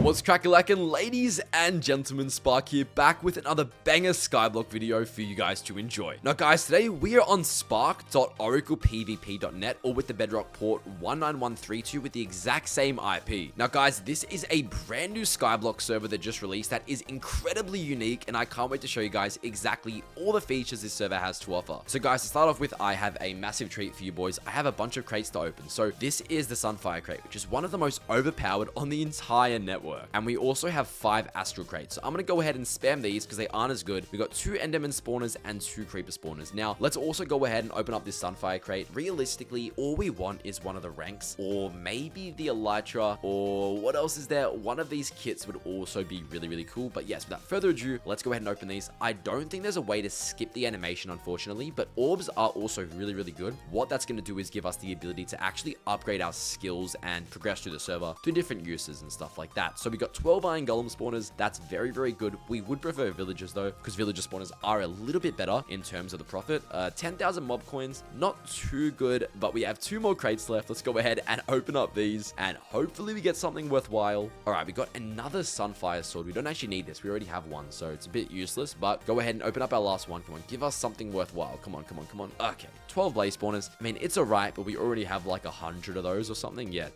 What's crackalackin', ladies and gentlemen, Spark here, back with another banger Skyblock video for you guys to enjoy. Now guys, today we are on spark.oraclepvp.net or with the Bedrock port 19132 with the exact same IP. Now guys, this is a brand new Skyblock server that just released that is incredibly unique, and I can't wait to show you guys exactly all the features this server has to offer. So guys, to start off with, I have a massive treat for you boys. I have a bunch of crates to open. So this is the Sunfire crate, which is one of the most overpowered on the entire network. And we also have 5 Astral crates. So I'm going to go ahead and spam these because they aren't as good. We got 2 Enderman spawners and 2 Creeper spawners. Now, let's also go ahead and open up this Sunfire crate. Realistically, all we want is one of the ranks, or maybe the Elytra, or what else is there? One of these kits would also be really, really cool. But yes, without further ado, let's go ahead and open these. I don't think there's a way to skip the animation, unfortunately, but orbs are also really, really good. What that's going to do is give us the ability to actually upgrade our skills and progress through the server to different uses and stuff like that. So we got 12 Iron Golem spawners. That's very, very good. We would prefer villagers though, because villager spawners are a little bit better in terms of the profit. 10,000 mob coins, not too good, but we have 2 more crates left. Let's go ahead and open up these, and hopefully we get something worthwhile. All right, we got another Sunfire sword. We don't actually need this. We already have one, so it's a bit useless, but go ahead and open up our last one. Come on, give us something worthwhile. Come on, come on, come on. Okay, 12 blaze spawners. I mean, it's all right, but we already have like 100 of those or something. Yeah,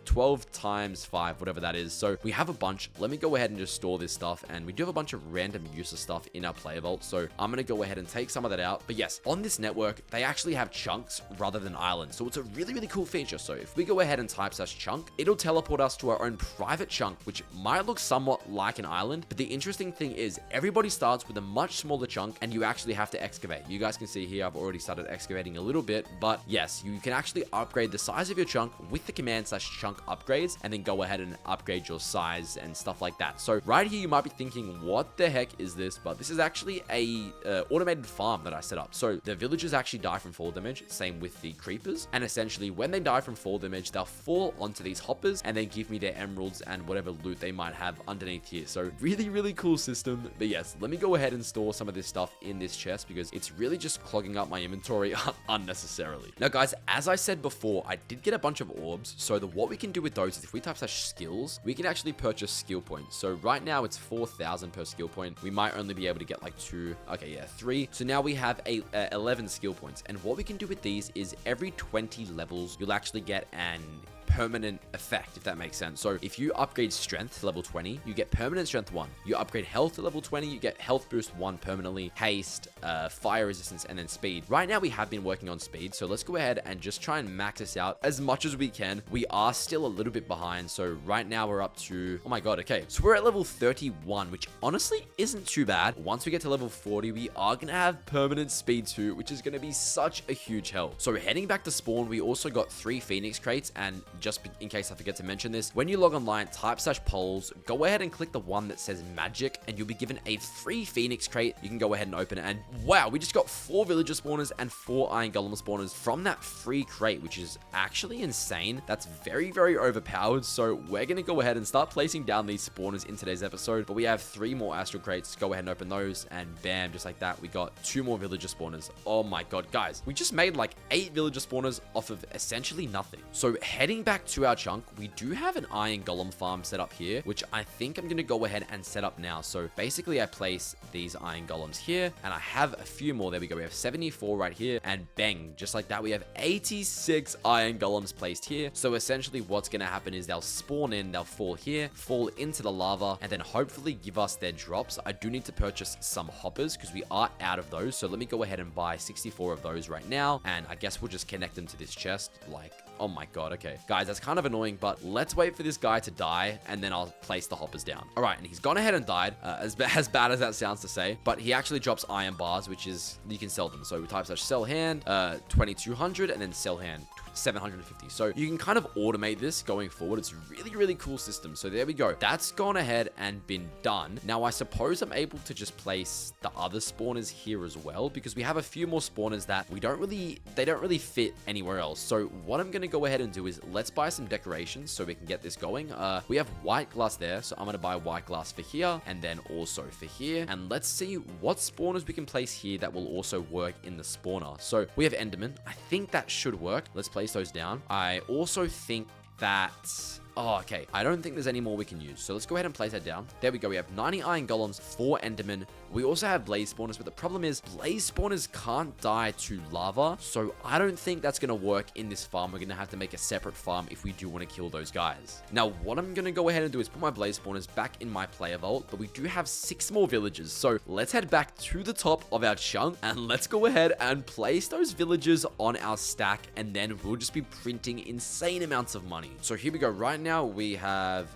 12 times 5, whatever that is. So we have a bunch. Let me go ahead and just store this stuff, and we do have a bunch of random useless stuff in our player vault, so I'm gonna go ahead and take some of that out. But yes, on this network they actually have chunks rather than islands, so it's a really, really cool feature. So if we go ahead and type /chunk, it'll teleport us to our own private chunk, which might look somewhat like an island, but the interesting thing is everybody starts with a much smaller chunk, and you actually have to excavate. You guys can see here I've already started excavating a little bit, but yes, you can actually upgrade the size of your chunk with the command /chunk upgrades, and then go ahead and upgrade your size and stuff like that. So right here you might be thinking, what the heck is this? But this is actually a automated farm that I set up. So the villagers actually die from fall damage, same with the creepers, and essentially when they die from fall damage, they'll fall onto these hoppers and then give me their emeralds and whatever loot they might have underneath here. So really, really cool system. But yes, let me go ahead and store some of this stuff in this chest because it's really just clogging up my inventory unnecessarily. Now guys, as I said before, I did get a bunch of orbs. So what we can do with those is if we type /skills, we can actually purchase skill points. So right now it's 4,000 per skill point. We might only be able to get like 2. Okay, yeah, 3. So now we have 11 skill points. And what we can do with these is every 20 levels, you'll actually get an permanent effect, if that makes sense. So if you upgrade strength to level 20, you get permanent strength 1. You upgrade health to level 20, you get health boost 1 permanently, haste, fire resistance, and then speed. Right now we have been working on speed, so let's go ahead and just try and max this out as much as we can. We are still a little bit behind, so right now we're up to, oh my god, okay, so we're at level 31, which honestly isn't too bad. Once we get to level 40, we are gonna have permanent speed 2, which is gonna be such a huge help. So heading back to spawn, we also got 3 phoenix crates, and just in case I forget to mention this, when you log online, type /polls, go ahead and click the one that says magic, and you'll be given a free phoenix crate. You can go ahead and open it, and wow, we just got 4 villager spawners and 4 iron golem spawners from that free crate, which is actually insane. That's very, very overpowered. So we're gonna go ahead and start placing down these spawners in today's episode, but we have 3 more astral crates. Go ahead and open those, and bam, just like that, we got 2 more villager spawners. Oh my god, guys, we just made like 8 villager spawners off of essentially nothing. So heading back to our chunk, we do have an iron golem farm set up here, which I think I'm going to go ahead and set up now. So basically I place these iron golems here, and I have a few more. There we go. We have 74 right here, and bang, just like that, we have 86 iron golems placed here. So essentially what's going to happen is they'll spawn in, they'll fall here, fall into the lava, and then hopefully give us their drops. I do need to purchase some hoppers because we are out of those. So let me go ahead and buy 64 of those right now, and I guess we'll just connect them to this chest. Like, oh my god, okay. Guys, that's kind of annoying, but let's wait for this guy to die, and then I'll place the hoppers down. All right, and he's gone ahead and died, as bad as that sounds to say, but he actually drops iron bars, which is, you can sell them. So we type /sell hand, 2200, and then sell hand, 750. So you can kind of automate this going forward. It's really, really cool system. So there we go. That's gone ahead and been done. Now, I suppose I'm able to just place the other spawners here as well, because we have a few more spawners that they don't really fit anywhere else. So what I'm going to go ahead and do is let's buy some decorations so we can get this going. We have white glass there, so I'm going to buy white glass for here and then also for here. And let's see what spawners we can place here that will also work in the spawner. So we have Enderman. I think that should work. Let's place those down. I also think that Oh, okay. I don't think there's any more we can use. So let's go ahead and place that down. There we go. We have 90 iron golems, 4 endermen. We also have blaze spawners, but the problem is blaze spawners can't die to lava. So I don't think that's going to work in this farm. We're going to have to make a separate farm if we do want to kill those guys. Now, what I'm going to go ahead and do is put my blaze spawners back in my player vault, but we do have 6 more villages. So let's head back to the top of our chunk and let's go ahead and place those villagers on our stack, and then we'll just be printing insane amounts of money. So here we go. Right now we have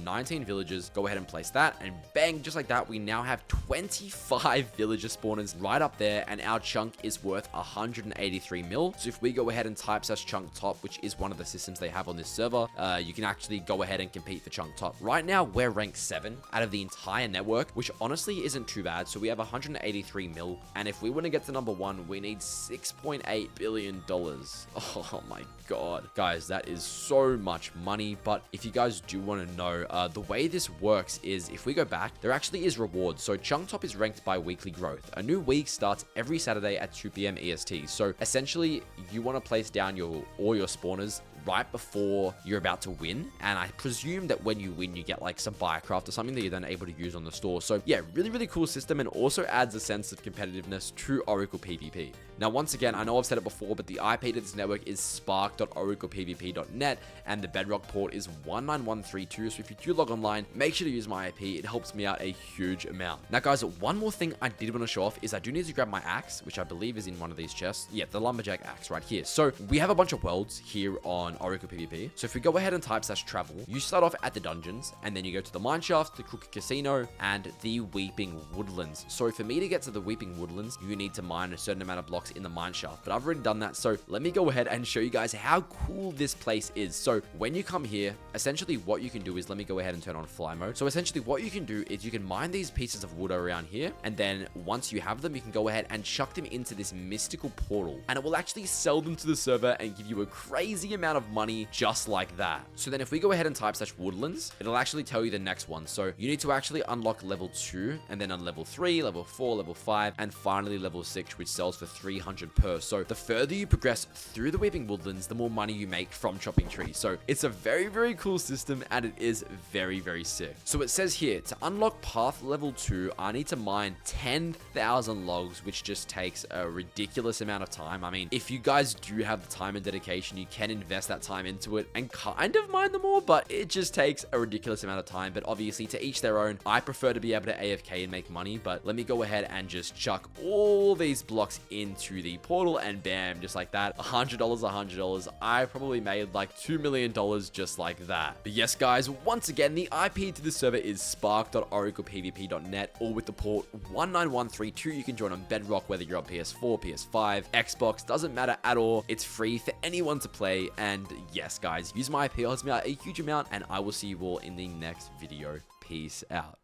19 villagers. Go ahead and place that, and bang, just like that, we now have 25 villager spawners right up there, and our chunk is worth 183 mil. So if we go ahead and type chunk top, which is one of the systems they have on this server, you can actually go ahead and compete for chunk top. Right now we're ranked 7 out of the entire network, which honestly isn't too bad. So we have 183 mil, and if we want to get to number 1, we need $6.8 billion. Oh my god, guys, that is so much money. But if you guys do want to know, the way this works is if we go back, there actually is rewards. So chunk top is ranked by weekly growth. A new week starts every Saturday at 2 p.m. EST. So essentially you want to place down all your spawners right before you're about to win, and I presume that when you win you get like some Biocraft or something that you're then able to use on the store. So yeah, really cool system, and also adds a sense of competitiveness to OraclePvP. Now once again, I know I've said it before, but the IP to this network is spark.oraclepvp.net, and the Bedrock port is 19132. So if you do log online, make sure to use my IP. It helps me out a huge amount. Now guys, one more thing I did want to show off is I do need to grab my axe, which I believe is in one of these chests. Yeah, the lumberjack axe right here. So we have a bunch of worlds here on OraclePvP. So if we go ahead and type /travel, you start off at the dungeons, and then you go to the mineshaft, the crooked casino, and the weeping woodlands. So for me to get to the weeping woodlands, you need to mine a certain amount of blocks in the mineshaft, but I've already done that. So let me go ahead and show you guys how cool this place is. So when you come here, essentially what you can do is, let me go ahead and turn on fly mode. So essentially what you can do is you can mine these pieces of wood around here, and then once you have them, you can go ahead and chuck them into this mystical portal, and it will actually sell them to the server and give you a crazy amount of money just like that. So then if we go ahead and type /woodlands, it'll actually tell you the next one. So you need to actually unlock level 2, and then on level 3, level 4, level 5, and finally level 6, which sells for 300 per. So the further you progress through the weeping woodlands, the more money you make from chopping trees. So it's a very cool system, and it is very sick. So it says here, to unlock path level 2, I need to mine 10,000 logs, which just takes a ridiculous amount of time. I mean, if you guys do have the time and dedication, you can invest that time into it and kind of mine them all, but it just takes a ridiculous amount of time. But obviously, to each their own. I prefer to be able to AFK and make money, but let me go ahead and just chuck all these blocks into the portal, and bam, just like that, $100. I probably made like $2 million just like that. But yes guys, once again, the IP to this server is spark.oraclepvp.net, or with the port 19132. You can join on Bedrock, whether you're on PS4, PS5, Xbox, doesn't matter at all. It's free for anyone to play, and yes guys, use my IP, it helps me out a huge amount, and I will see you all in the next video. Peace out.